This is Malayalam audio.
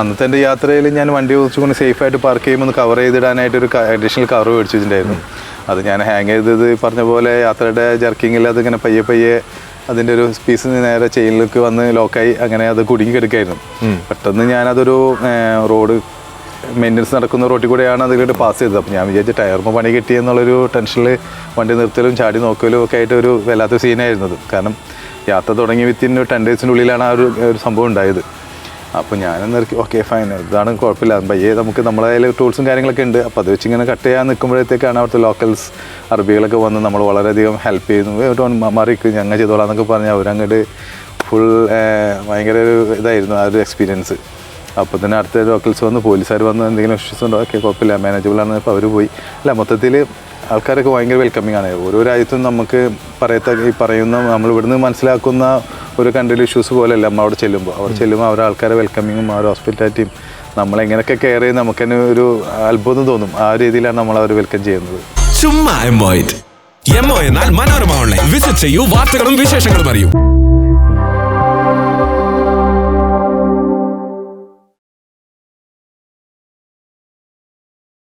അന്നത്തെ എൻ്റെ യാത്രയിൽ ഞാൻ വണ്ടി കുറച്ചുകൊണ്ട് സേഫായിട്ട് പാർക്ക് ചെയ്യുമ്പോൾ ഒന്ന് കവർ ചെയ്തിടാനായിട്ടൊരു അഡീഷണൽ കവർ മേടിച്ചിട്ടുണ്ടായിരുന്നു. അത് ഞാൻ ഹാങ് ചെയ്തത് പറഞ്ഞ പോലെ യാത്രയുടെ ജർക്കിങ്ങിൽ അതിങ്ങനെ പയ്യെ അതിൻ്റെ ഒരു പീസ് നേരെ ചെയിനിലേക്ക് വന്ന് ലോക്കായി അങ്ങനെ അത് കുടുങ്ങി കിടക്കായിരുന്നു. പെട്ടെന്ന് ഞാനതൊരു റോഡ് മെയിൻ്റനൻസ് നടക്കുന്ന റോട്ടിൽ കൂടെയാണ് അതിലോട്ട് പാസ് ചെയ്തത്. അപ്പോൾ ഞാൻ വിചാരിച്ച ടയർമ പണി കിട്ടി എന്നുള്ളൊരു ടെൻഷനിൽ വണ്ടി നിർത്തലും ചാടി നോക്കലും ഒക്കെ ആയിട്ട് ഒരു വല്ലാത്ത സീനായിരുന്നത്. കാരണം യാത്ര തുടങ്ങി വിത്തിൻ 10 ഡേയ്സിനുള്ളിലാണ് ആ ഒരു സംഭവം ഉണ്ടായത്. അപ്പോൾ ഞാനെന്ന് ഓക്കെ ഫൈൻ, ഇതാണ് കുഴപ്പമില്ല, പയ്യെ നമുക്ക് നമ്മളെ കയ്യിൽ ടൂൾസും കാര്യങ്ങളൊക്കെ ഉണ്ട്. അപ്പോൾ അത് വെച്ച് ഇങ്ങനെ കട്ട് ചെയ്യാൻ നിൽക്കുമ്പോഴത്തേക്കാണ് അവിടുത്തെ ലോക്കൽസ് അറബികളൊക്കെ വന്ന് നമ്മൾ വളരെയധികം ഹെൽപ്പ് ചെയ്യുന്നു. മാറിക്ക് ഞങ്ങൾ ചെയ്തോളാം എന്നൊക്കെ പറഞ്ഞ് അവരങ്ങോട്ട് ഫുൾ ഭയങ്കര ഒരു ഇതായിരുന്നു ആ ഒരു എക്സ്പീരിയൻസ്. അപ്പോൾ തന്നെ അടുത്ത ലോക്കൽസ് വന്ന് പോലീസുകാർ വന്ന് എന്തെങ്കിലും ഇഷ്യൂസ് ഉണ്ടോ, ഓക്കെ കുഴപ്പമില്ല മാനേജബിൾ ആണ്. അപ്പോൾ അവർ പോയി. അല്ല മൊത്തത്തിൽ ആൾക്കാരൊക്കെ ഭയങ്കര വെൽക്കമിങ് ആണ്. ഓരോ രാജ്യത്തും നമുക്ക് ഈ പറയുന്ന നമ്മൾ ഇവിടുന്ന് മനസ്സിലാക്കുന്ന ഒരു കൺട്രിയിൽ ഇഷ്യൂസ് പോലെയല്ല നമ്മൾ അവിടെ ചെല്ലുമ്പോൾ അവരുടെ ആൾക്കാരെ വെൽക്കമിങ്ങും ആ ഒരു ഹോസ്പിറ്റാലിറ്റിയും നമ്മളെങ്ങനെയൊക്കെ കെയർ ചെയ്ത് നമുക്ക് തന്നെ ഒരു അത്ഭുതം തോന്നും. ആ രീതിയിലാണ് നമ്മൾ അവർ വെൽക്കം ചെയ്യുന്നത്. ചുമ്മാ എംഒ എന്നാൽ മനോരമ ഓൺലൈൻ വിസിറ്റ് ചെയ്യൂ, വാർത്തകളും വിശേഷങ്ങളും അറിയൂ.